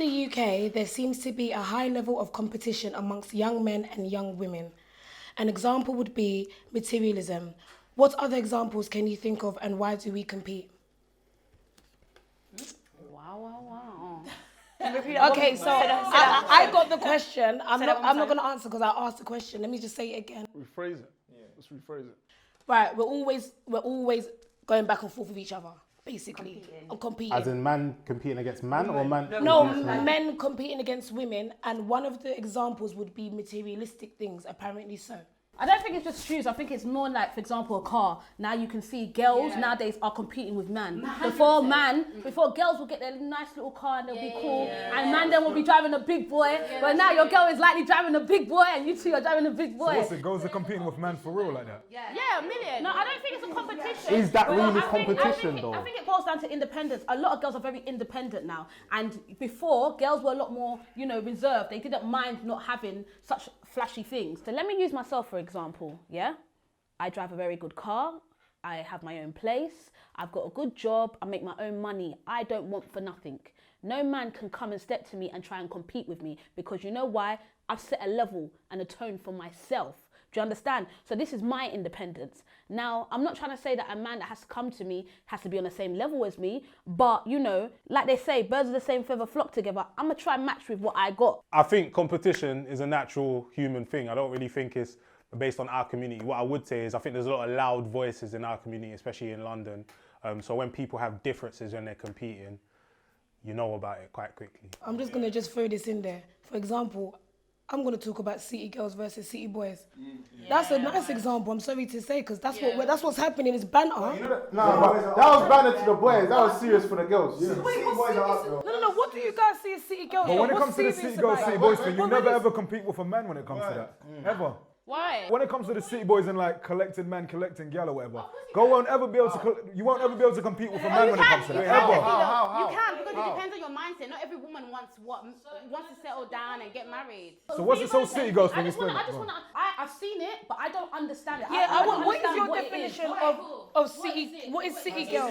the UK, there seems to be a high level of competition amongst young men and young women. An example would be materialism. What other examples can you think of, and why do we compete? Wow. Okay, so I got the question. I'm not going to answer because I asked the question. Let me just say it again. Rephrase it. Yeah. Let's rephrase it. Right, we're always going back and forth with each other, basically, and competing. As in man competing against man or man? No, men competing against women, and one of the examples would be materialistic things, apparently so. I don't think it's just shoes. I think it's more like, for example, a car. Now you can see girls nowadays are competing with men. Before girls will get their nice little car and they'll be cool, and man then will be driving a big boy. But now your girl is likely driving a big boy, and you two are driving a big boy. So what's it? Girls are competing with men for real like that? Yeah, a million. No, I don't think it's a competition. Is that really competition though? I think it boils down to independence. A lot of girls are very independent now, and before girls were a lot more, reserved. They didn't mind not having such flashy things. So let me use myself for example, yeah? I drive a very good car. I have my own place. I've got a good job. I make my own money. I don't want for nothing. No man can come and step to me and try and compete with me, because you know why? I've set a level and a tone for myself. Do you understand? So this is my independence. Now, I'm not trying to say that a man that has to come to me has to be on the same level as me, but like they say, birds of the same feather flock together. I'm gonna try and match with what I got. I think competition is a natural human thing. I don't really think it's based on our community. What I would say is I think there's a lot of loud voices in our community, especially in London. So when people have differences when they're competing, you know about it quite quickly. I'm just going to throw this in there. For example, I'm going to talk about city girls versus city boys. That's a nice example, I'm sorry to say, because that's what's happening, is banter. That was banter to the boys. That was serious for the girls. Wait, No, what do you guys see as city girls? But when it comes to the city girls, city boys thing, you never ever compete with a man when it comes to that. Ever. Why? When it comes to the city boys and like collecting men, collecting gal or whatever, you won't ever be able to compete with a man when it comes to that. Ever. You can, because it depends on your mindset. Not every woman wants to settle down and get married. So what's this whole city girls thing? I've seen it, but I don't understand it. What is your definition of city? What is city girl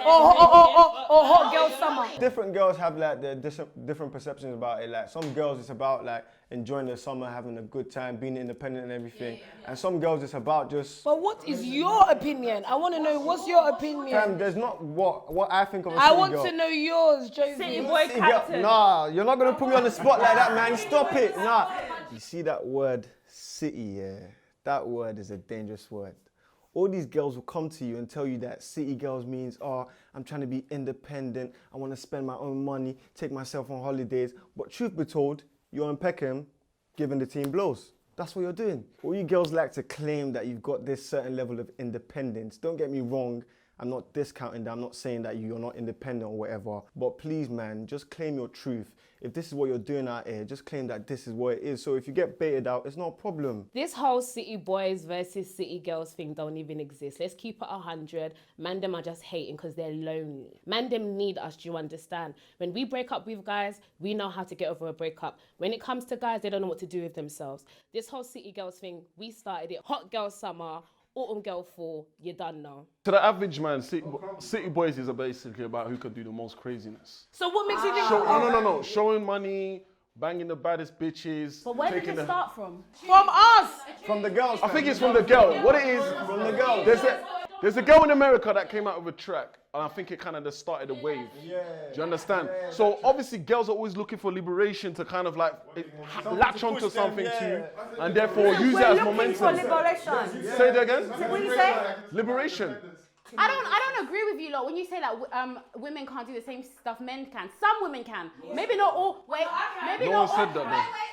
or hot girl summer? Different girls have like their different perceptions about it. Like some girls, it's about like enjoying the summer, having a good time, being independent and everything. And some girls, it's about just... But what is your opinion? I want to know, what's your opinion? There's not what I think of a city girl. I want to know yours, Josie. City boy captain. Nah, you're not going to put me on the spot like that, man. Stop it. Nah. You see that word, city, yeah? That word is a dangerous word. All these girls will come to you and tell you that city girls means, I'm trying to be independent. I want to spend my own money, take myself on holidays. But truth be told, you're in Peckham giving the team blows. That's what you're doing. All you girls like to claim that you've got this certain level of independence. Don't get me wrong. I'm not discounting that. I'm not saying that you're not independent or whatever. But please, man, just claim your truth. If this is what you're doing out here, just claim that this is what it is. So if you get baited out, it's not a problem. This whole city boys versus city girls thing don't even exist. Let's keep it 100. Man, them are just hating because they're lonely. Man, them need us, do you understand? When we break up with guys, we know how to get over a breakup. When it comes to guys, they don't know what to do with themselves. This whole city girls thing, we started it. Hot girl summer, autumn girl fall, you're done now. To the average man, city boys is basically about who can do the most craziness. So what makes you think... No. Showing money, banging the baddest bitches. But where did it start from? From us! From the girls. I think it's from the girl. What it is, From the girls. There's a girl in America that came out with a track, and I think it kind of just started a wave. Do you understand? So obviously girls are always looking for liberation to kind of like latch onto something too, and therefore use it as momentum. For liberation. Say it again. What do you say? Liberation. I don't agree with you, lot. When you say that women can't do the same stuff men can, some women can. Maybe not all. Wait, maybe no not one all. said that.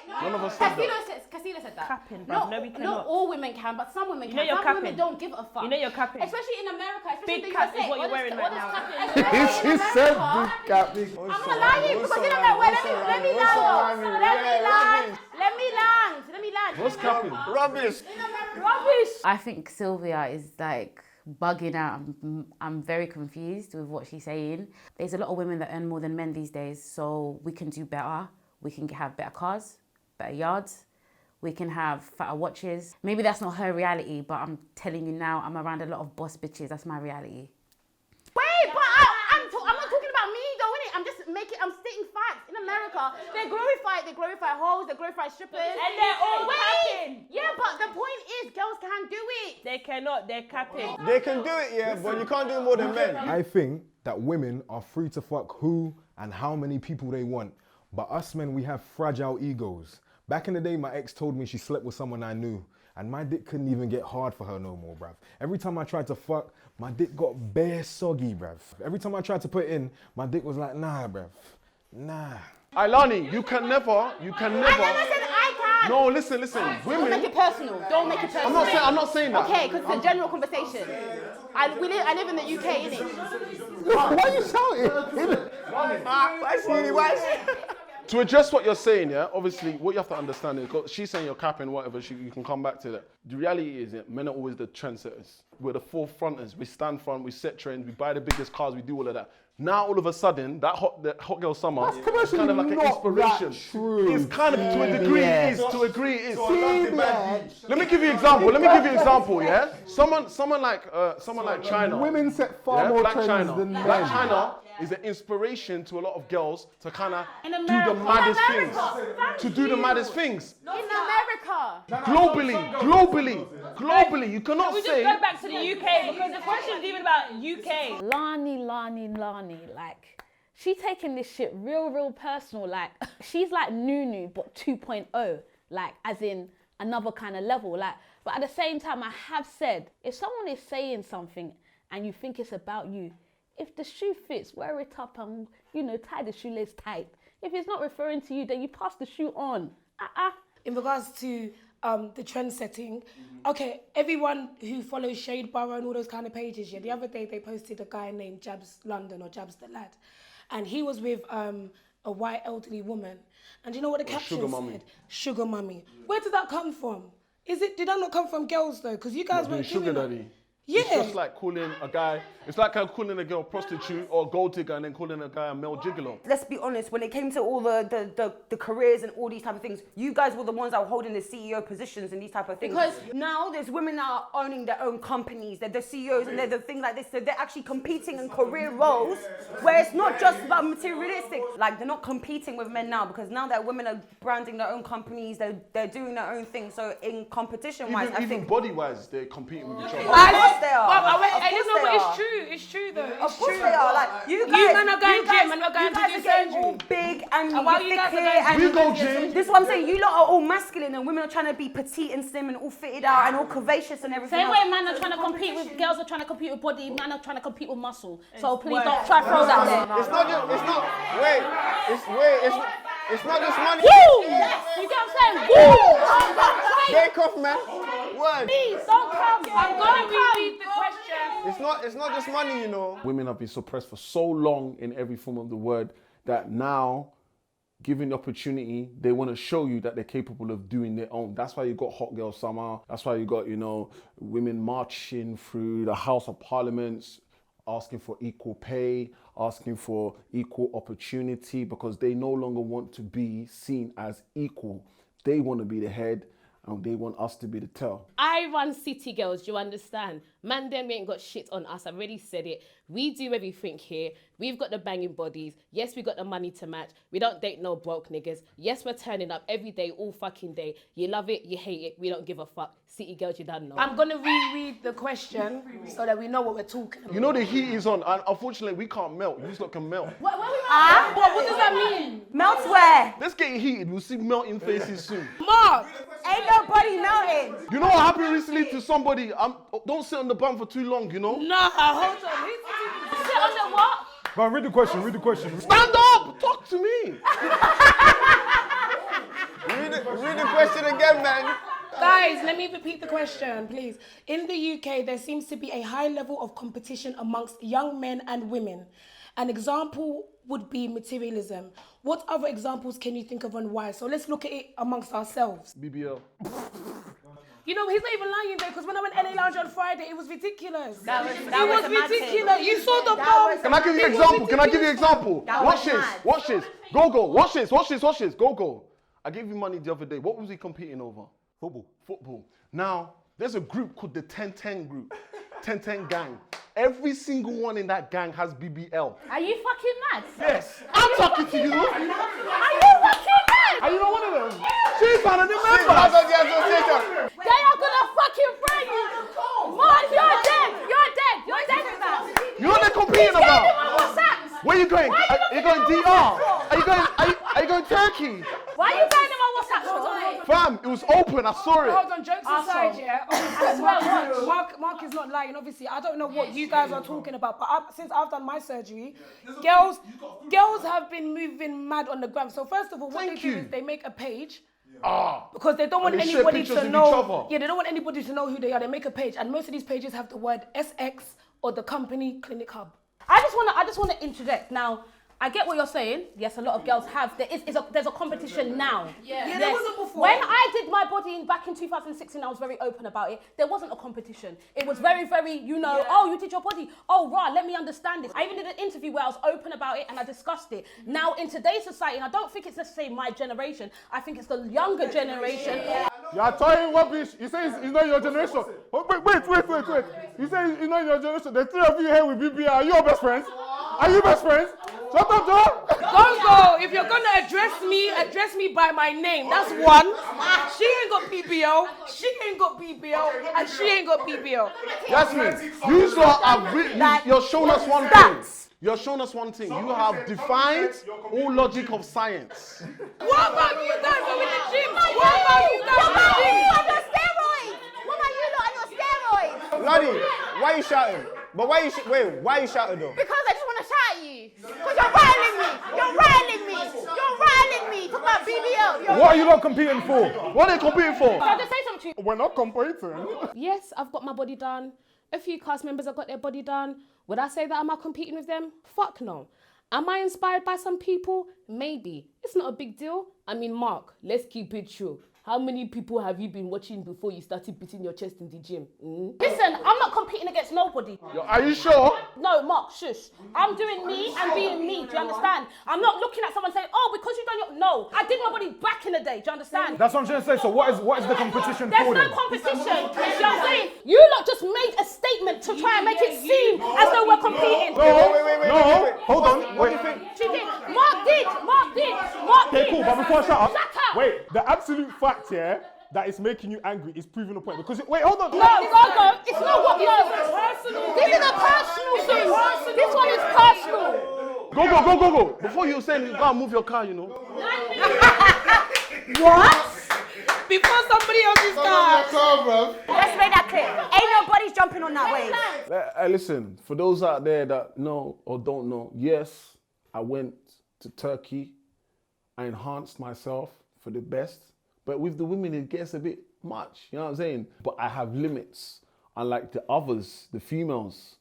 Though. None of us said that. Casilla said that. Capping, not, no, we cannot. Not all women can, but some women can. You're Some capping. women don't give a fuck. You know you're capping. Especially in America. Especially Big in the cap USA. is what you're wearing right now. She said big cap. I'm not lying because in America. Let me land. What's capping? Rubbish. I think Sylvia is like bugging out. I'm very confused with what she's saying. There's a lot of women that earn more than men these days, so we can do better. We can have better cars, better yards. We can have fatter watches. Maybe that's not her reality, but I'm telling you now, I'm around a lot of boss bitches. That's my reality. Wait, but I'm not talking about me though, innit? I'm stating facts. In America, America, they glorify hoes, they glorify strippers. And they're all capping. Yeah, but the point is, girls can do it. They cannot, they're capping. They can do it, yeah, but you can't do more than men. I think that women are free to fuck who and how many people they want. But us men, we have fragile egos. Back in the day, my ex told me she slept with someone I knew, and my dick couldn't even get hard for her no more, bruv. Every time I tried to fuck, my dick got bare soggy, bruv. Every time I tried to put it in, my dick was like, nah, bruv, nah. Ailani, you can never. I never said I can. No, listen. Don't Women. make it personal. Don't make it personal. I'm not saying that. Okay, because it's a general conversation. I live in the UK, innit? Why are you shouting? To address what you're saying, yeah, obviously, what you have to understand is, 'cause she's saying you're capping, whatever, you can come back to that. The reality is, men are always the trendsetters. We're the forefronters. We stand front, we set trends, we buy the biggest cars, we do all of that. Now, all of a sudden, the hot girl summer is kind of like an inspiration. It's kind of, to a degree, it is. To a degree, it is. Let me give you an example. Yeah, someone like China. Women set far more trends than men. Black China is an inspiration to a lot of girls to kind of do the maddest things. To do the maddest things. In America. Globally, you cannot We say. just go back to the UK because the question is even about UK. Lani, like, she taking this shit real personal. Like, she's like Nunu, but 2.0, like, as in another kind of level. Like, but at the same time, I have said, if someone is saying something and you think it's about you, if the shoe fits, wear it up and, tie the shoelace tight. If it's not referring to you, then you pass the shoe on. In regards to the trend setting, okay, everyone who follows Shade Borough and all those kind of pages, yeah, the other day they posted a guy named Jabs London or Jabs the Lad, and he was with a white elderly woman, and you know what the caption Sugar mummy. said? Sugar mummy. Where did that come from? Did that not come from girls though? Because you guys weren't Sugar doing that. daddy. Yeah. It's just like calling a guy, it's like calling a girl a prostitute or a gold digger and then calling a guy a male gigolo. Let's be honest, when it came to all the careers and all these type of things, you guys were the ones that were holding the CEO positions and these type of things. Because now there's women that are owning their own companies, they're the CEOs and they're the things like this, so they're actually competing in career roles where it's not just about materialistic. Like, they're not competing with men now because now that women are branding their own companies, they're doing their own thing. So in competition-wise, I Even think... body-wise, they're competing with each other. Of course they are. It's true though. Of course they are. Like, you men are going gym and we're going to do are getting all surgery. big and while you guys are thick going We go gym. This is what I'm saying. You lot are all masculine and women are trying to be petite and slim and all fitted out and all curvaceous and everything Same else. way men are trying to compete with, girls are trying to compete with body, men are trying to compete with muscle. So please don't try to throw that there. It's not just money. Woo! You get what I'm saying? Woo! Bake off, man. Word. Please don't come. I'm going to repeat the question. It's not just money, you know. Women have been suppressed for so long in every form of the word that now, given the opportunity, they want to show you that they're capable of doing their own. That's why you got Hot Girl Summer. That's why you got, women marching through the House of Parliaments, asking for equal pay, asking for equal opportunity, because they no longer want to be seen as equal. They want to be the head and they want us to be the tail. I run City Girls, you understand? Man, them ain't got shit on us. I've already said it. We do everything here. We've got the banging bodies. Yes, we got the money to match. We don't date no broke niggas. Yes, we're turning up every day, all fucking day. You love it, you hate it. We don't give a fuck. City Girls, you don't know. I'm going to reread the question so that we know what we're talking about. You know the heat is on, and unfortunately we can't melt. You just lot can melt. What does that mean? Melt where? Let's get it heated. We'll see melting faces soon. Mark! Ain't nobody melting. You know what happened recently to somebody? Don't sit on the bum for too long, you know? Nah, hold on. Sit on the what? Go on, read the question. Stand up! Talk to me! Read the question again, man. Guys, let me repeat the question, please. In the UK, there seems to be a high level of competition amongst young men and women. An example would be materialism. What other examples can you think of and why? So let's look at it amongst ourselves. BBL. You know, he's not even lying though, because when I went LA Lounge on Friday, it was ridiculous. That was ridiculous. You saw the bomb. Can I give you an example? Watch this. Go. Watch this. Go. I gave you money the other day. What was he competing over? Football. Now, there's a group called the 10-10 group. 10-10 gang. Every single one in that gang has BBL. Are you fucking mad? Yes, I'm talking to you. Are you fucking mad? Are you not one of them? She's one of the members. They are gonna fucking bring you. Mark, you're dead. You're dead. You're dead with that. You know what they're competing about? What's that? Where are you going? Are you going DR? Are you going Turkey? Why are you buying them on WhatsApp? Fam, it was open. I saw it. Hold on, jokes aside, yeah. Mark is not lying. Obviously, I don't know what you guys are talking about, but since I've done my surgery, girls have been moving mad on the gram. So first of all, what they do is they make a page. Because they don't want anybody to know. Yeah, they don't want anybody to know who they are. They make a page, and most of these pages have the word SX or the company Clinic Hub. I just want to interject now. I get what you're saying. Yes, a lot of girls have. There's a competition now. Yeah, there wasn't before. When I did my body back in 2016, I was very open about it. There wasn't a competition. It was very, oh, you did your body. Oh, right, let me understand this. I even did an interview where I was open about it and I discussed it. Now, in today's society, and I don't think it's necessarily my generation, I think it's the younger generation. You're talking rubbish. You say it's not your generation. Oh, wait. You say it's not your generation. The three of you here with BBL. Are you your best friends? Are you best friends? Shut up, Joe. Don't go. If you're gonna address me by my name. That's one. She ain't got BBL. She ain't got BBL, and she ain't got BBL. Jasmine, you have you're showing us one thing. You're showing us one thing. You have defined all logic of science. What about you guys who are in the gym? What about you guys in the gym? On your steroids? What about you lot on your steroids? Lottie, why are you shouting? But why are you shouting though? Because I just want to shout at you. Because you're riling me. You're riling me. You're riling me. Talk about BBL. What are you not competing for? What are they competing for? Can I just say something to you? We're not competing. Yes, I've got my body done. A few cast members have got their body done. Would I say that am I competing with them? Fuck no. Am I inspired by some people? Maybe. It's not a big deal. I mean, Mark, let's keep it true. How many people have you been watching before you started beating your chest in the gym? Listen, I'm not competing against nobody. Are you sure? No, Mark, shush. I'm doing me and being me, do you understand? I'm not looking at someone saying, oh, because you done your... No, I did my body back in the day, do you understand? That's what I'm trying to say. So what is the competition There's for no then? competition, do you know what I'm saying? You lot just made a statement to try and make it seem as though we're competing. No, hold on. What do you think? She did. Mark did. Okay, cool, but before I shut up, Shut up. Wait, the absolute fact here that it's making you angry is proving the point. Because wait, hold on. No, go. It's not what you... This is a personal thing. This one is personal. Go. Before you say you gotta move your car, you know. What? Before somebody else's car. Let's make that clear. Ain't nobody's jumping on that wave. Hey, listen, for those out there that know or don't know, yes, I went to Turkey. I enhanced myself for the best. But with the women, it gets a bit much, you know what I'm saying? But I have limits, unlike the others, the females.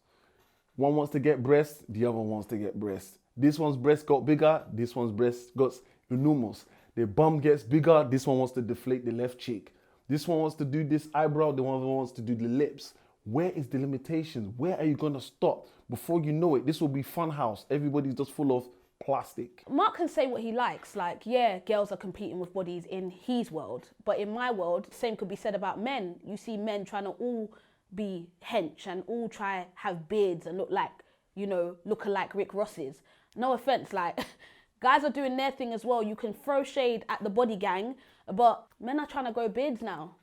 One wants to get breast, the other wants to get breast. This one's breast got bigger, this one's breast got enormous. The bum gets bigger, this one wants to deflate the left cheek. This one wants to do this eyebrow, the one wants to do the lips. Where is the limitations? Where are you gonna stop? Before you know it, this will be fun house. Everybody's just full of plastic. Mark can say what he likes. Like, yeah, girls are competing with bodies in his world. But in my world, same could be said about men. You see men trying to all be hench and all try have beards and look like, look alike Rick Rosses. No offense, like, guys are doing their thing as well. You can throw shade at the body gang, but men are trying to grow beards now.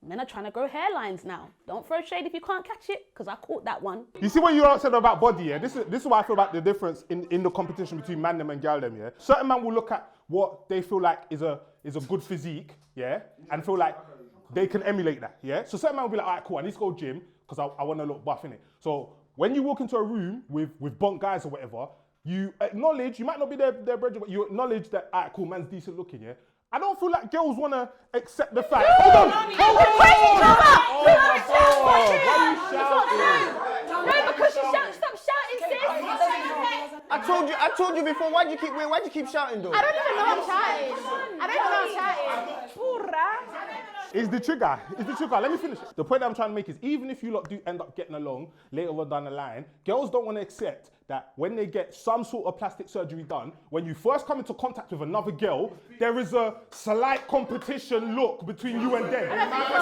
Men are trying to grow hairlines now. Don't throw shade if you can't catch it, because I caught that one. You see what you said about body, yeah? This is what I feel about the difference in the competition between man them and gal them, yeah? Certain men will look at what they feel like is a good physique, yeah? And feel like they can emulate that, yeah? So certain men will be like, all right, cool, I need to go gym because I want to look buff, innit? So when you walk into a room with bunk guys or whatever, you acknowledge, you might not be their brethren, but you acknowledge that, all right, cool, man's decent looking, yeah? I don't feel like girls want to accept the fact. Hold on! No, because you stop shouting, sis. I told you before. Why'd you keep shouting though? I don't even know I'm shouting. I don't even know I'm shouting. Is the trigger. Let me finish. The point that I'm trying to make is even if you lot do end up getting along later on down the line, girls don't want to accept that when they get some sort of plastic surgery done, when you first come into contact with another girl, there is a slight competition look between you and them.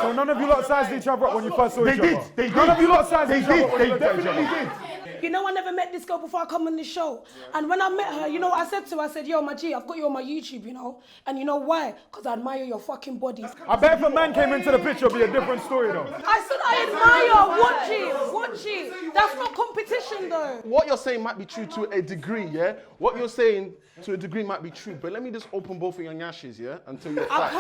So none of you lot sized each other up when you first saw each other? They did. None of you lot sized each other up when They you looked at each definitely other? did. You know, I never met this girl before I come on this show. And when I met her, you know what I said to her? I said, yo, my G, I've got you on my YouTube, you know? And you know why? Because I admire your fucking bodies. I bet if a man came into the picture, it'd be a different story though. I said, I admire, watch it. That's not competition though. What you're saying might be true to a degree, yeah? What you're saying to a degree might be true, but let me just open both of your nyashes, yeah? And tell you the facts.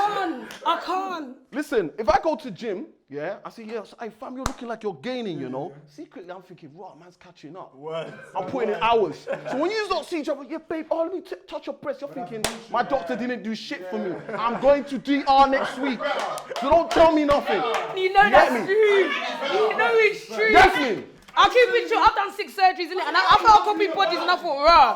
I can't. Listen, if I go to gym, yeah, I say, yeah, hey fam, you're looking like you're gaining, you know? Secretly, I'm thinking, raw, man's catching up. I'm putting in hours. So when you don't see each other, yeah, babe, oh, let me touch your breast. You're thinking, my doctor didn't do shit for me. I'm going to DR next week. So don't tell me nothing. You know that's me? true. You know it's true. Definitely. I'll keep it true. I've done 6 surgeries, innit? And I felt copy bodies and I thought, raw.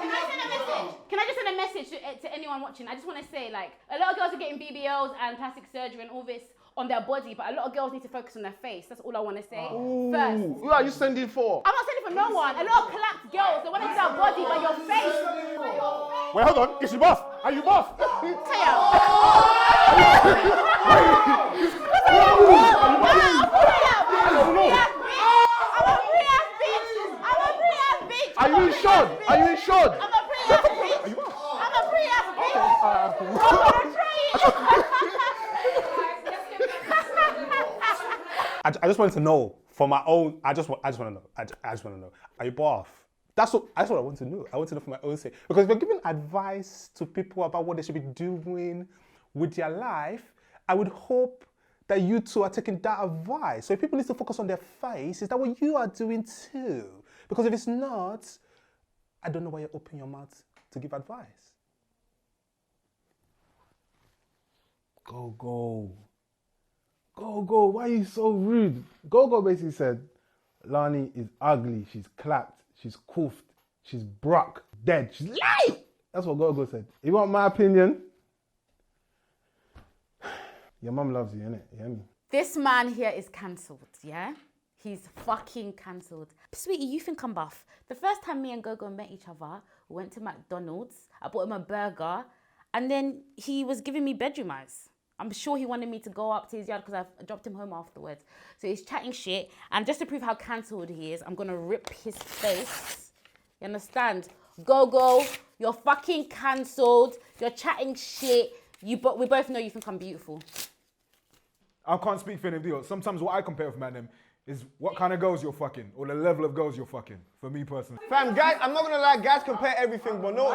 Can I just send a message to anyone watching? I just want to say, like, a lot of girls are getting BBLs and plastic surgery and all this on their body, but a lot of girls need to focus on their face. That's all I want to say. First. Who are you sending for? I'm not sending for no one. A lot of clapped girls, they want to see their body, but your face. Wait, hold on. Is she buff? Are you buff? Are you insured? Are you insured? I'm a pre-ass bitch. I'm a pre-ass bitch. I'm gonna try it. I just wanted to know for my own. I just want to know. I just want to know. Are you buff? That's what I want to know. I want to know for my own sake. Because if you're giving advice to people about what they should be doing with their life, I would hope that you two are taking that advice. So if people need to focus on their face, is that what you are doing too? Because if it's not, I don't know why you open your mouth to give advice. Go. Why are you so rude? Go basically said, Lani is ugly, she's clapped, she's coofed, she's broke, dead, she's lying. That's what Go said. You want my opinion? Your mum loves you, innit? You hear me? This man here is cancelled, yeah? He's fucking cancelled. Sweetie, you think I'm buff? The first time me and Gogo met each other, we went to McDonald's, I bought him a burger, and then he was giving me bedroom eyes. I'm sure he wanted me to go up to his yard because I dropped him home afterwards. So he's chatting shit, and just to prove how cancelled he is, I'm gonna rip his face. You understand? Gogo, you're fucking cancelled. You're chatting shit. We both know you think I'm beautiful. I can't speak for them, deal. Sometimes what I compare with man them is what kind of girls you're fucking or the level of girls you're fucking. For me personally. Fam, guys, I'm not gonna lie, guys compare everything, but no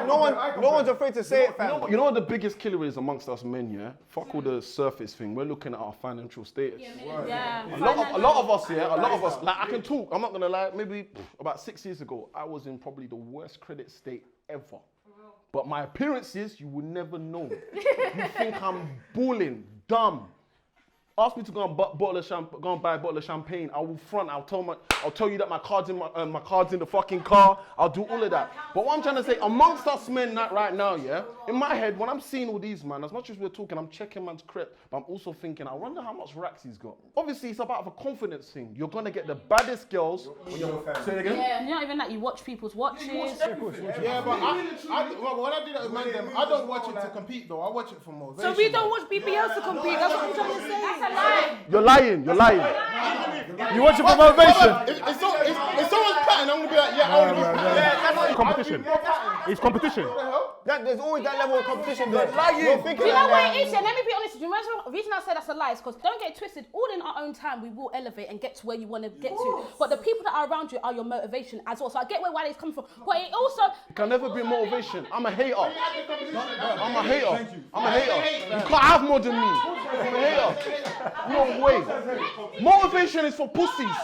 one's afraid to say it, fam. You know what the biggest killer is amongst us men, yeah? Fuck all the surface thing. We're looking at our financial status. A lot of us, like I can talk, I'm not gonna lie, maybe about 6 years ago, I was in probably the worst credit state ever. But my appearances, you will never know. You think I'm balling, dumb. Ask me to go and buy a bottle of champagne. I will front. I'll tell you that my card's in the fucking car. I'll do all of that. But what I'm trying to say, amongst us men right now, yeah, in my head, when I'm seeing all these man, as much as we're talking, I'm checking man's crep, but I'm also thinking, I wonder how much racks he's got. Obviously, it's about a confidence thing. You're gonna get the baddest girls. Say it again. Yeah, not even that. You watch people's watches. Yeah, but when I do that with man, I don't watch it to compete though. I watch it for motivation. So we don't watch BBLs to compete. That's what I'm trying to say. That's a lie. You're lying. You watch it for motivation? If someone's patting, I'm gonna be like, yeah, I want to be Competition. It's competition. There's always that level of competition there. Do you know what it is? And let me be honest with you. The reason I say that's a lie is because don't get it twisted. All in our own time, we will elevate and get to where you want to get to. But the people that are around you are your motivation as well. So I get where Wiley's coming from. But it also... It can never be motivation. I'm a hater. I'm a hater. You can't have more than me. I'm a hater. No way. Motivation is for pussies.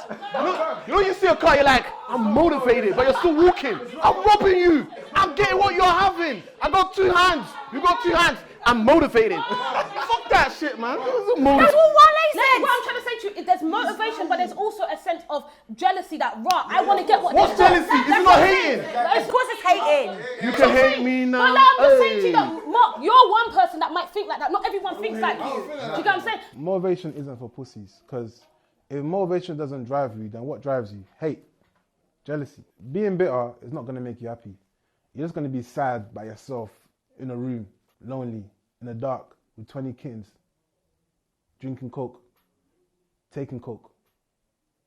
You know you see a car, you're like, I'm motivated, but you're still walking. I'm robbing you. I'm getting what you're having. I got 2 hands. You got 2 hands. I'm motivated. Fuck that shit, man. That's what Wale said. What I'm trying to say to you is there's motivation, but there's also a sense of jealousy that, I want to get what What's jealousy? Is it not hating? Of course it's hating. You can hate me now. But I'm just saying to you that, Mark, you're one person that might think like that. Not everyone thinks inside you. Do you get what I'm saying? Motivation isn't for pussies, because if motivation doesn't drive you, then what drives you? Hate, jealousy. Being bitter is not going to make you happy. You're just going to be sad by yourself in a room, lonely, in the dark, with 20 kittens, drinking coke, taking coke,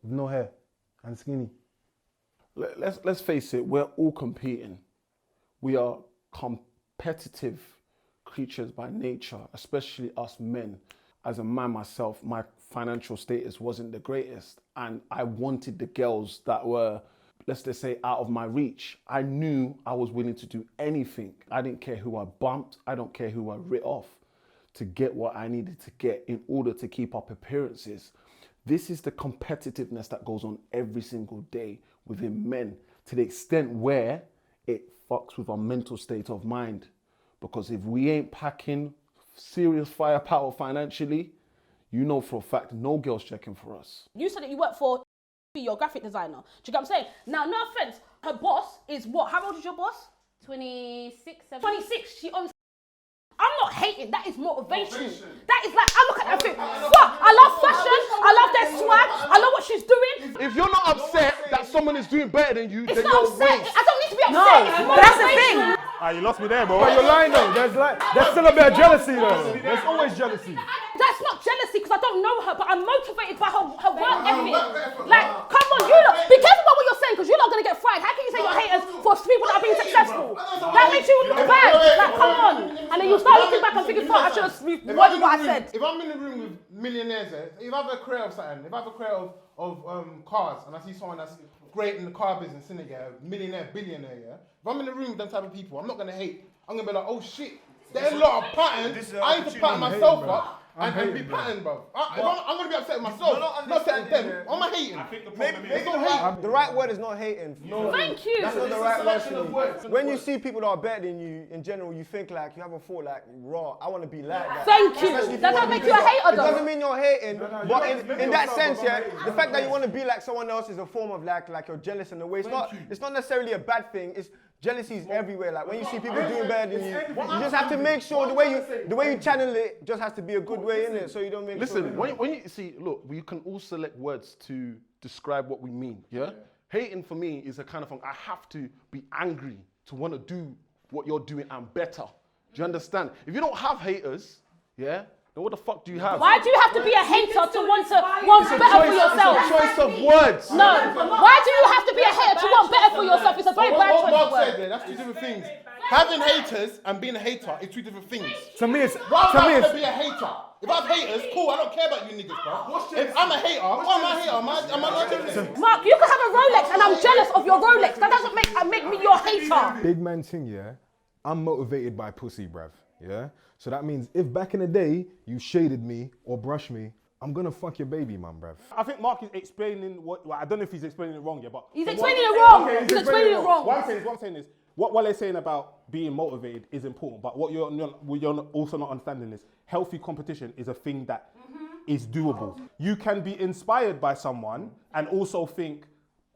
with no hair and skinny. Let's face it, we're all competing. We are competitive creatures by nature, especially us men. As a man myself, my financial status wasn't the greatest, and I wanted the girls that were, let's just say, out of my reach. I knew I was willing to do anything. I didn't care who I bumped, I don't care who I writ off to get what I needed to get in order to keep up appearances. This is the competitiveness that goes on every single day within men, to the extent where it fucks with our mental state of mind. Because if we ain't packing serious firepower financially, you know for a fact no girl's checking for us. You said that you work for your graphic designer. Do you get what I'm saying? Now, no offense, her boss is what? How old is your boss? 26, 26. She owns. I'm not hating, that is motivation. That is like, I look at that thing. What? I love fashion, I love their swag, I love what she's doing. If you're not upset that someone is doing better than you, It's then not you're upset. waste. I don't need to be upset. No, It's but that's the motivation. thing. You lost me there, bro. But you're lying though. There's still a bit of jealousy though. There's always jealousy. That's not jealousy because I don't know her, but I'm motivated by her work ethic. Like, come on, you lot, be careful about what you're saying because you're not going to get fried. How can you say you're haters for people that are being successful? That makes you look bad. Like, come on. And then you start looking back and thinking, fuck, I should have worded what I said. If I'm in a room with millionaires, if I have a career of something, if I have a career of cars, and I see someone that's great in the car business, innit, yeah, millionaire, billionaire, yeah. If I'm in a room with them type of people, I'm not gonna hate. I'm gonna be like, oh shit, there's a lot of patterns. I need to pattern myself up and be patterned, bro. I'm gonna be upset with myself, not upset with them. Why am I hating? There's no hate. The right word is not hating. Thank you. That's not the right word. When you see people that are better than you, in general, you think like, you haven't thought like, raw, I want to be like that. Thank you. Does that make you a hater It though? doesn't mean you're hating, but in that sense, yeah, the fact that you want to be like someone else is a form of like you're jealous in a way. It's not necessarily a bad thing. It's jealousy is everywhere. Like when you see people doing better than you, you just have to make sure the way you channel it just has to be a good way in it, so you don't make. Listen, when you see, look, we can all select words to describe what we mean. Yeah, hating for me is a kind of thing. I have to be angry to want to do what you're doing and better. Do you understand? If you don't have haters, yeah, then what the fuck do you have? Why do you have to be a hater to want better for yourself? It's a choice of words. No. Why do you have to be a hater to want better for yourself? It's a very bad choice of words. That's two different things. Having haters and being a hater is two different things. To me, it's Be a hater. If I have haters, cool, I don't care about you niggas, bro. If I'm a hater, why am I a hater? Am I not jealous? Mark, you can have a Rolex and I'm jealous of your Rolex. That doesn't make me your hater. big man thing, yeah. I'm motivated by pussy, bruv. Yeah. So that means if back in the day you shaded me or brushed me, I'm gonna fuck your baby, man, bruv. I think Mark is explaining what. Well, I don't know if he's explaining it wrong, yeah, but He's explaining it wrong. He's explaining it wrong. What I'm saying is, what they're saying about being motivated is important, but what you're also not understanding is healthy competition is a thing that is doable. You can be inspired by someone and also think,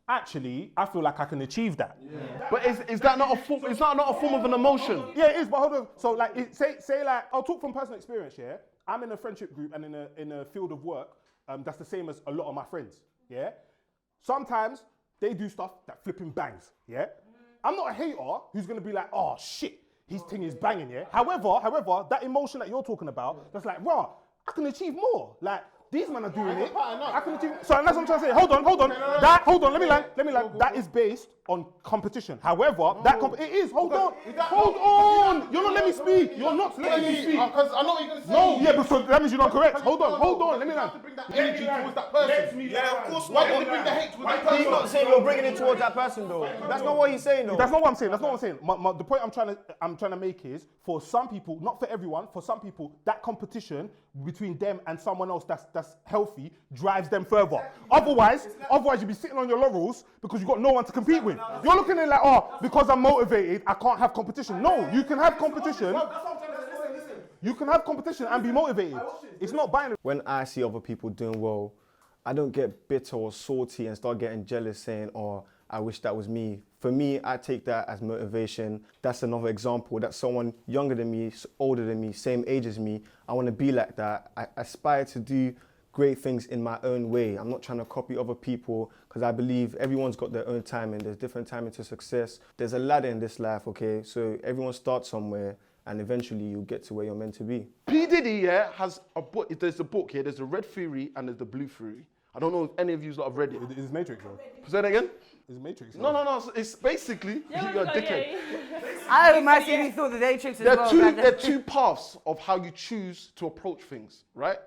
actually, I feel like I can achieve that. Yeah. But is that not a form? Is that not a form of an emotion? Yeah, it is. But hold on. So like, say like, I'll talk from personal experience. Yeah, I'm in a friendship group and in a field of work that's the same as a lot of my friends. Yeah, sometimes they do stuff that flipping bangs. Yeah, I'm not a hater who's gonna be like, oh shit, his thing is banging. Yeah. However, that emotion that you're talking about, that's like, raw, I can achieve more. Like. These men are doing it. I can achieve. So that's what I'm trying to say. Hold on. Let me land. That is based on competition. However, it is. Hold on. You're not letting me speak. You're not letting me speak. Because I know what you're gonna say. No, yeah, but so that means you're not correct. Hold on. Let me land. Energy towards that person. Yeah, of course. Why did you bring the hate towards that person? He's not saying you're bringing it towards that person, though. That's not what he's saying, though. That's not what I'm saying. The point I'm trying to make is, for some people, not for everyone, for some people, that competition between them and someone else that's healthy drives them further. Otherwise you'd be sitting on your laurels because you've got no one to compete with. You're looking at it like, oh, because I'm motivated, I can't have competition. No, you can have competition. You can have competition and be motivated. It's not binary. When I see other people doing well, I don't get bitter or salty and start getting jealous saying, oh, I wish that was me. For me, I take that as motivation. That's another example. That's someone younger than me, older than me, same age as me. I want to be like that. I aspire to do great things in my own way. I'm not trying to copy other people because I believe everyone's got their own timing. There's different timing to success. There's a ladder in this life, okay? So everyone starts somewhere and eventually you'll get to where you're meant to be. P. Diddy, yeah, has a book. There's a book here. There's the Red Theory and there's the Blue Theory. I don't know if any of you have read it. Is Matrix, bro? Say that again? Is Matrix? No. It's basically you're a dickhead. I imagine thought the Matrix as well. There are two paths of how you choose to approach things, right?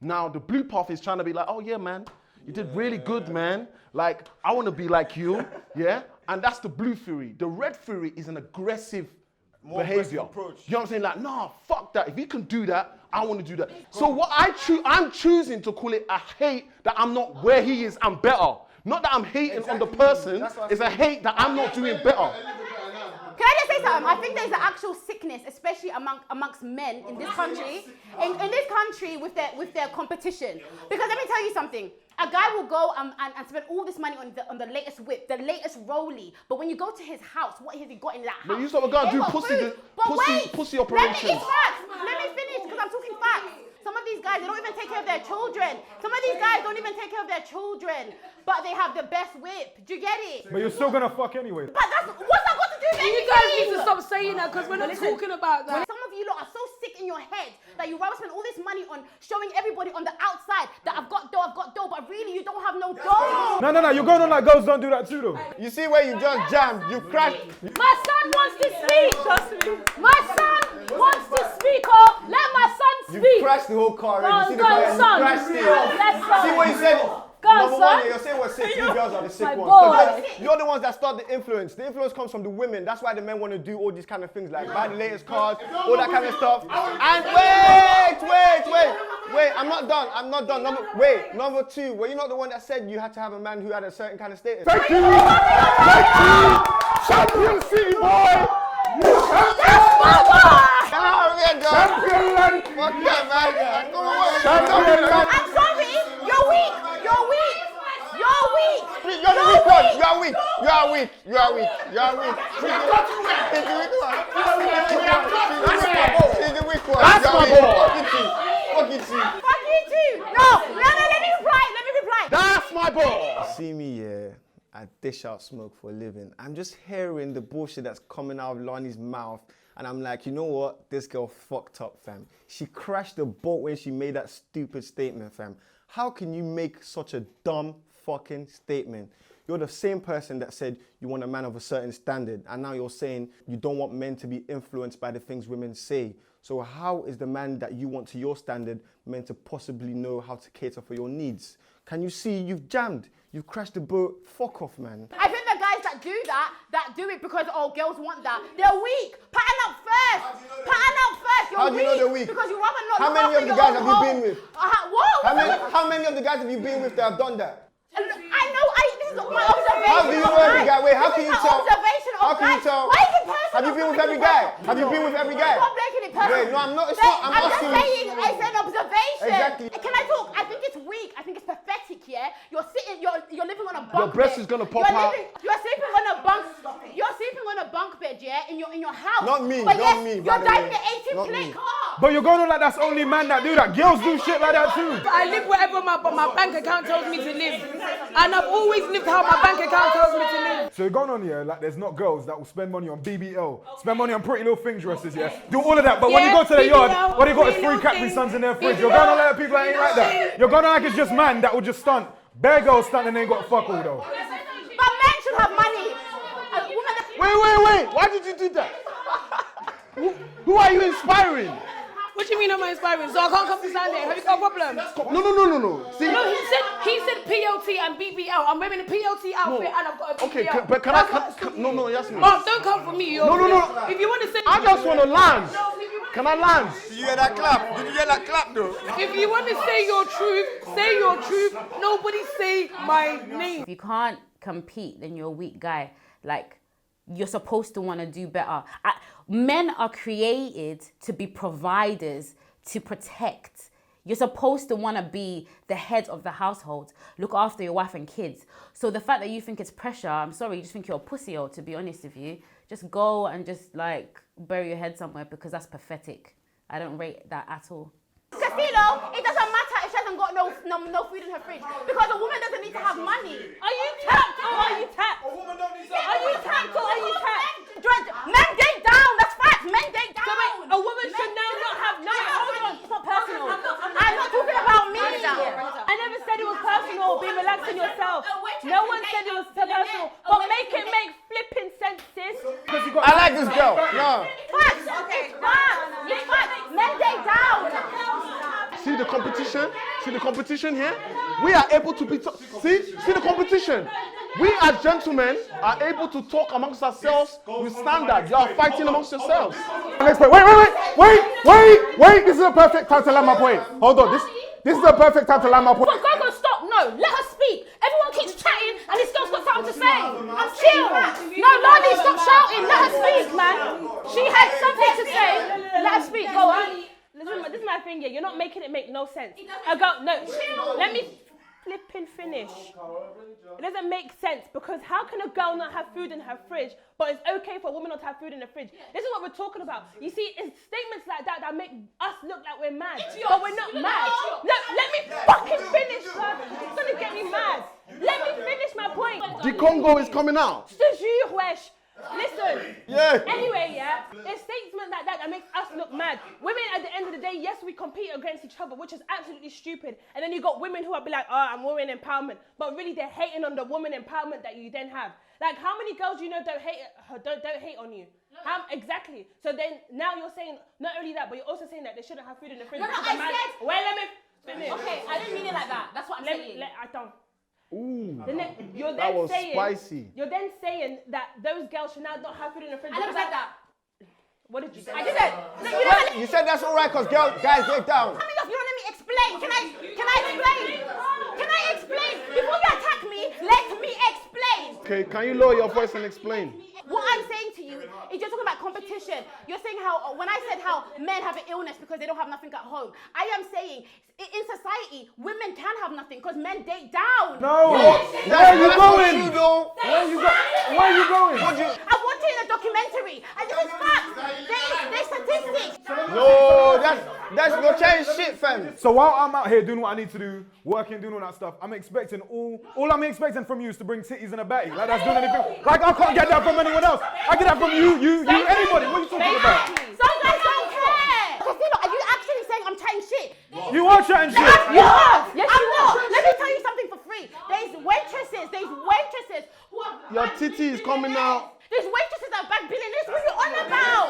Now, the blue path is trying to be like, oh yeah, man, you did really good, man. Like, I want to be like you, yeah? And that's the blue theory. The red theory is an aggressive behavior. Approach. You know what I'm saying? Like, nah, fuck that. If you can do that, I want to do that. So what I'm choosing to call it a hate that I'm not where he is, I'm better. Not that I'm hating on the person, it's a hate that I'm not doing better. Can I just say something? I think there's an actual sickness, especially amongst men in this country, in this country with their competition. Because let me tell you something. A guy will go and spend all this money on the latest whip, the latest rollie. But when you go to his house, what has he got in that house? But you saw a guy do pussy operations. Let me finish, because I'm talking facts. Some of these guys, they don't even take care of their children. Some of these guys don't even take care of their children. But they have the best whip. Do you get it? But you're still gonna fuck anyway. But what's that got to do with anything? You guys need to stop saying that because we're not talking about that. Some of you lot are so sick in your head that you rather spend all this money on showing everybody on the outside that I've got dough, but really you don't have no dough. No, you're going on like girls don't do that too though. You see where you just jammed, you crashed. My son wants to speak. My son wants to speak. Oh, let my son speak. You crashed the whole car already. See the car, you crashed it. See what you said? Number one, you're saying we're sick. You girls are the sick ones. You're the ones that start the influence. The influence comes from the women. That's why the men want to do all these kind of things, like buy the latest cars, all that kind of stuff. And wait, I'm not done. Number two, were you not the one that said you had to have a man who had a certain kind of status? Thank you! Champion City boy! Champion land! Fuck that, man! Champion land! I'm sorry, you're weak. You're the weak one! You are weak! She's the weak one! That's my ball! Fuck you too! No, let me reply. That's my ball! See me, yeah. I dish out smoke for a living. I'm just hearing the bullshit that's coming out of Lonnie's mouth. And I'm like, you know what? This girl fucked up, fam. She crashed the boat when she made that stupid statement, fam. How can you make such a dumb fucking statement? You're the same person that said you want a man of a certain standard. And now you're saying you don't want men to be influenced by the things women say. So how is the man that you want to your standard meant to possibly know how to cater for your needs? Can you see you've jammed? You've crashed the boat. Fuck off, man. I think the guys that do it because, oh, girls want that, they're weak. Pattern up first. You're How do you know they're weak? Because you rather not How many of the guys have you been with? What? How many of the guys have you been with that have done that? This is my observation. How do you know every guy? Wait, how can you tell? How can you tell? Why is it personal? Have you been with every guy? Have you been with every guy? Stop making it personal. Wait, no, I'm not. It's not. I'm just asking saying it's an observation. Exactly. Can I talk? I think it's weak. I think it's pathetic. Yeah, you're living on a bunk. Your breast is gonna pop out. You're sleeping on a bunk. You're sleeping on a bunk bed. Yeah, in your house. Not me. But Not me. You're driving an 18-plate car. But you're going on like that's only men that do that. Girls do shit like that too. I live wherever my bank account tells me to live. And I've always lived how my bank account tells me to live. So you're going on here like there's not girls that will spend money on BBL, spend money on Pretty Little Things dresses, yeah? Do all of that, but when you go to the yard, what you got is 3 Capri Suns in their fridge. You're going on like people that ain't like that. You're going on like it's just man that will just stunt. Bare girls stunt and they ain't got fuck all though. But men should have money. Wait. Why did you do that? Who are you inspiring? What do you mean am I inspiring? So I can't come to Sunday. Have you got a problem? No. See? No, he said PLT and BBL. I'm wearing a PLT outfit and I've got a BBL. Okay, but can I? No, Yasmin. Oh, don't come for me. No. If you want to say, I just want to land. Can I land? Did you hear that clap? Did you hear that clap though? If you want to say your truth, say your truth. Nobody say my name. If you can't compete, then you're a weak guy. Like, you're supposed to want to do better. Men are created to be providers, to protect. You're supposed to want to be the head of the household, look after your wife and kids. So the fact that you think it's pressure, I'm sorry, you just think you're a pussy, to be honest with you. Just go and just like bury your head somewhere, because that's pathetic. I don't rate that at all. Casino, it doesn't matter if she hasn't got no food in her fridge, because a woman doesn't need to have money. Are you tapped or are you tapped? A woman don't need to Are you tapped or are you tapped? Men date down, that's fact. Men date down. So wait, a woman should now not have no. Hold on, it's not personal. I'm not talking about me. I never said it was personal. Be relaxing yourself. No one said it was personal. But make it make flipping sense, sis. I like this girl. No. Facts. Okay. Facts. Men date down. See the competition? See the competition here? We are able to be... See the competition? We as gentlemen are able to talk amongst ourselves with standard. You are fighting amongst yourselves. Wait. This is a perfect time to land my point. Hold on. This is a perfect time to land my point. But go, stop. No, let her speak. Everyone keeps chatting and this girl's got something to say. Chill. No, Lani, stop shouting. Let her speak, man. She had something to say. Let her speak. Go on. This is my thing here. You're not making it make no sense. Let me flipping finish. It doesn't make sense, because how can a girl not have food in her fridge, but it's okay for a woman not to have food in the fridge? This is what we're talking about. You see, it's statements like that that make us look like we're mad, but we're not mad. No, let me fucking finish, sir. It's gonna get me mad. Let me finish my point. The Congo is coming out. Listen. Yeah. Anyway, yeah, it's statements like that that makes us look mad. Women, at the end of the day, yes, we compete against each other, which is absolutely stupid. And then you got women who are be like, oh, I'm women empowerment, but really they're hating on the woman empowerment that you then have. Like, how many girls you know don't hate on you? Exactly. So then now you're saying not only that, but you're also saying that they shouldn't have food in the fridge. No, I said. Wait, let me finish. Okay, I didn't mean it like that. That's what I'm saying. I don't. Ooh, You're that then was saying, spicy. You're then saying that those girls should now not have food in the fridge. I never said that. What did you say? I didn't. You said that's all right because guys get down. You don't let me explain. Can I explain? Can I explain? Before you attack me, let me explain. Okay, can you lower your voice and explain? What I'm saying to you is you're talking about competition. You're saying how, when I said how men have an illness because they don't have nothing at home, I am saying in society, women can have nothing because men date down. No. Where are you going? Where are you going? I watched it in a documentary, and this is facts. There's statistics. No, that's no change shit, fam. So while I'm out here doing what I need to do, working, doing all that stuff, I'm expecting all I'm expecting from you is to bring titties and a batty. Like that's doing anything. Like I can't get that from anyone else. I get that from you, anybody. What are you talking about? Some guys don't care. Casino, are you actually saying I'm chatting shit? You are chatting shit. You are. Yes, I'm not. Let me tell you something for free. There's waitresses who are... Your titty is coming out. There's waitresses that are back billionaires. What are you on about?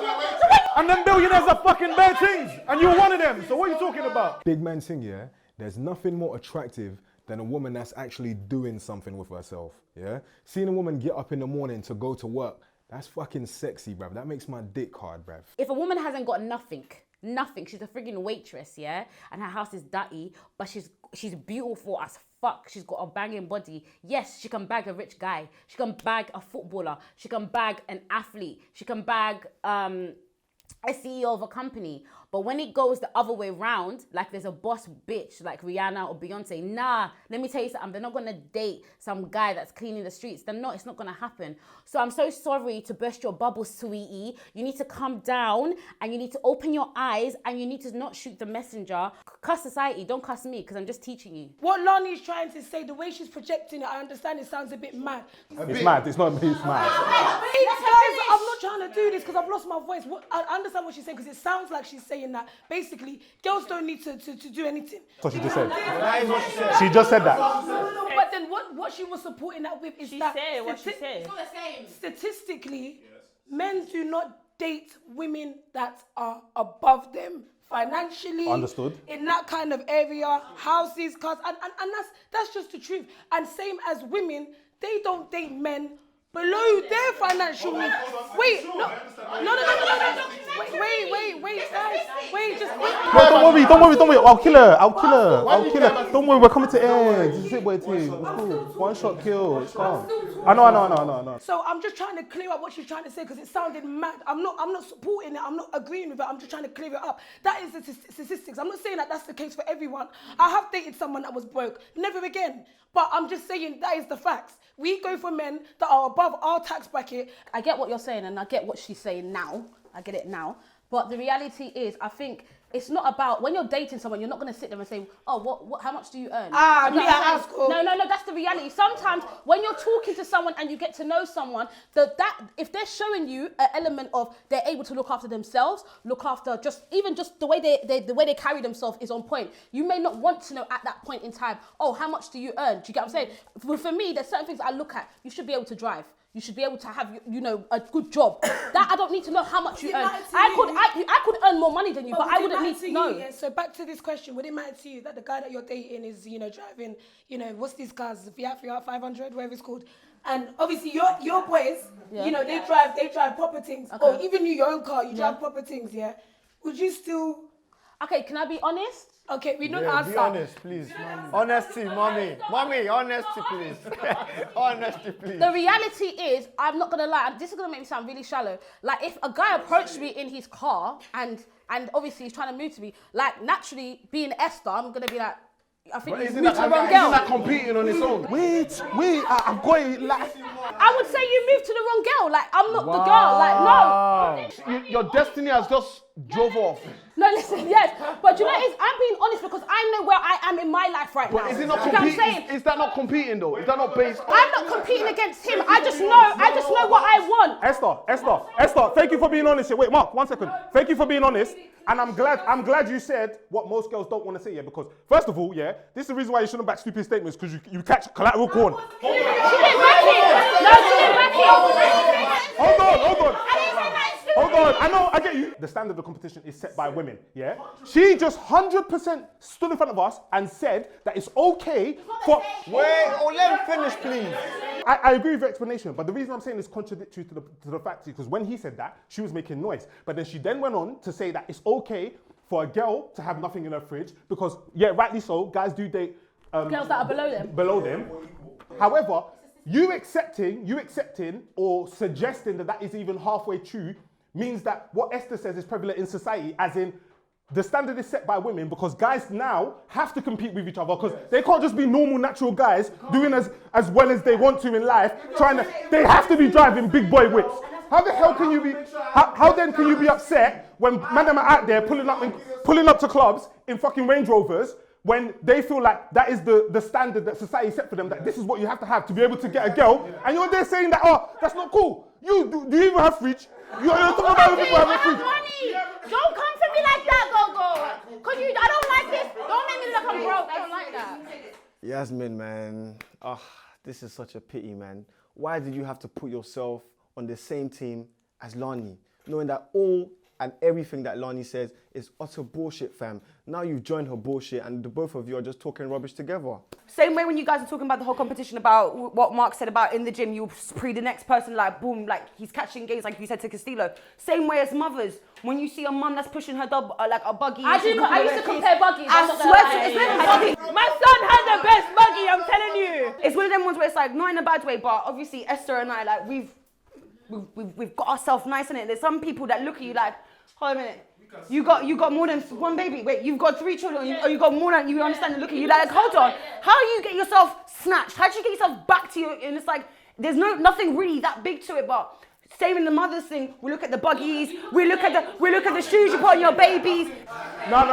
And them billionaires are fucking bad things. And you're one of them. So what are you talking about? Big man thing, yeah? There's nothing more attractive than a woman that's actually doing something with herself, yeah? Seeing a woman get up in the morning to go to work, that's fucking sexy, bruv. That makes my dick hard, bruv. If a woman hasn't got nothing, she's a frigging waitress, yeah? And her house is dirty, but she's beautiful as fuck. She's got a banging body. Yes, she can bag a rich guy. She can bag a footballer. She can bag an athlete. She can bag a CEO of a company. But when it goes the other way round, like there's a boss bitch like Rihanna or Beyonce, nah, let me tell you something, they're not gonna date some guy that's cleaning the streets. They're not, it's not gonna happen. So I'm so sorry to burst your bubble, sweetie. You need to calm down and you need to open your eyes and you need to not shoot the messenger. Cuss society, don't cuss me because I'm just teaching you. What Lani is trying to say, the way she's projecting it, I understand it sounds a bit mad. It's mad, it's not me, it's mad. Guys, I'm not trying to do this because I've lost my voice. I understand what she's saying because it sounds like she's saying that basically girls don't need to do anything. That's what she just said. That is what she said. She just said that. But then what she was supporting that with is that She said. Statistically, men do not date women that are above them financially. Understood. In that kind of area, houses, cars, and that's just the truth. And same as women, they don't date men below their financial means. Wait, no, wait, guys, wait, just wait. No, don't worry. I'll kill her. Don't worry, we're coming to end. This is it, boy, team. It's cool. One shot kill. It's calm. I know. So I'm just trying to clear up what she's trying to say because it sounded mad. I'm not supporting it. I'm not agreeing with it. I'm just trying to clear it up. That is the statistics. I'm not saying that that's the case for everyone. I have dated someone that was broke. Never again. But I'm just saying that is the facts. We go for men that are above our tax bracket. I get what you're saying and I get what she's saying now. I get it now. But the reality is, I think it's not about, when you're dating someone, you're not going to sit there and say, oh, what, how much do you earn? No, that's the reality. Sometimes when you're talking to someone and you get to know someone, that if they're showing you an element of they're able to look after themselves, look after just the way they carry themselves is on point. You may not want to know at that point in time, oh, how much do you earn? Do you get what I'm saying? For me, there's certain things I look at. You should be able to drive. You should be able to have, a good job. That I don't need to know how much you earn. I could earn more money than you, but I wouldn't need to know. Yeah, so back to this question, would it matter to you that the guy that you're dating is, driving, what's these cars, Fiat 500, whatever it's called, and obviously your boys, they drive proper things, or even you, your own car, you drive proper things, yeah? Would you still? Okay, can I be honest? Okay, we don't answer. Be honest, please. Honesty, mommy, honesty, please. Honesty, please. The reality is, I'm not gonna lie, this is gonna make me sound really shallow. Like, if a guy approached me in his car and obviously he's trying to move to me, like, naturally, being Esther, I'm gonna be like, I think he's moved to the wrong girl. Isn't that competing on its own? Wait, I'm going like. I would say you moved to the wrong girl. Like, I'm not the girl. Like, no. Your destiny has just drove off. No, listen, yes. But you know what it is? I'm being honest because I know where I am in my life right now. But is it not competing? Is that not competing though? Is that not based on? I'm not competing against him. I just know what I want. Esther, thank you for being honest here. Wait, Mark, 1 second. Thank you for being honest. And I'm glad you said what most girls don't want to say, yeah, because first of all, yeah, this is the reason why you shouldn't back stupid statements, because you catch collateral corn. She didn't back it. No, she didn't back it. Hold on. I get you. The standard of competition is set by women, yeah? She just 100% stood in front of us and said that it's okay for... Let him finish, please. I agree with your explanation, but the reason I'm saying it's contradictory to the fact is because when he said that, she was making noise. But then she then went on to say that it's okay for a girl to have nothing in her fridge because, yeah, rightly so, guys do date... girls that are below them. However, you accepting or suggesting that is even halfway true means that what Esther says is prevalent in society, as in the standard is set by women because guys now have to compete with each other because they can't just be normal, natural guys doing as well as they want to in life, they have to be driving big boy whips. How the hell can you be, how then can you be upset when man are out there pulling up to clubs in fucking Range Rovers when they feel like that is the standard that society set for them, that this is what you have to be able to get a girl, and you're there saying that, oh, that's not cool. Do you even have fridge? You're talking about people having fridge. Money. Don't come for me like that, Go. Cause I don't like this. Don't make me look I'm broke. I don't like that. Yasmin, man. This is such a pity, man. Why did you have to put yourself on the same team as Lani, knowing that all and everything that Lani says is utter bullshit, fam? Now you've joined her bullshit and the both of you are just talking rubbish together. Same way when you guys are talking about the whole competition about what Mark said about in the gym, you pre the next person, like boom, like he's catching gains, like you said to Castillo. Same way as mothers, when you see a mum that's pushing her dog like a buggy. I used to compare buggies. I swear to my son had the best buggy, I'm telling you. It's one of them ones where it's like, not in a bad way, but obviously Esther and I, like we've got ourselves nice in it. There's some people that look at you like, hold a minute. You got more than one baby. Wait, you've got 3 children. You got more than you understand. And look at you like, hold on. How do you get yourself snatched? How do you get yourself back to you? And it's like there's nothing really that big to it. But same in the mother's thing. We look at the buggies. We look at the shoes you put on your babies. No.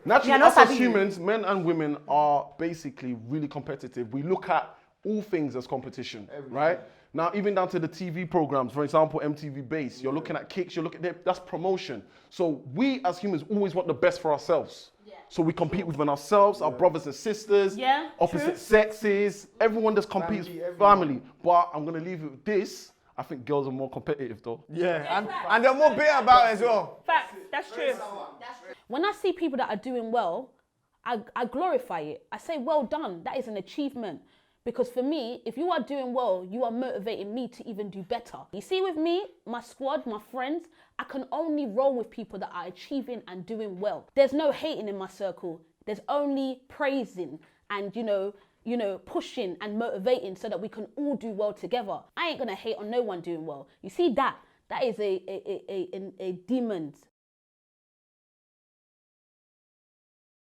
Naturally, us as humans, men and women are basically really competitive. We look at all things as competition, right? Now, even down to the TV programs, for example, MTV Base, you're looking at kicks, you're looking at that's promotion. So we as humans always want the best for ourselves. Yeah. So we compete within ourselves, our brothers and sisters, opposite sexes, everyone just competes, family. But I'm going to leave it with this. I think girls are more competitive though. Yeah, and they're more bitter about it as well. Facts, that's true. When I see people that are doing well, I glorify it. I say, well done, that is an achievement. Because for me, if you are doing well, you are motivating me to even do better. You see, with me, my squad, my friends, I can only roll with people that are achieving and doing well. There's no hating in my circle. There's only praising and, you know, pushing and motivating so that we can all do well together. I ain't gonna hate on no one doing well. You see that? That is a demon's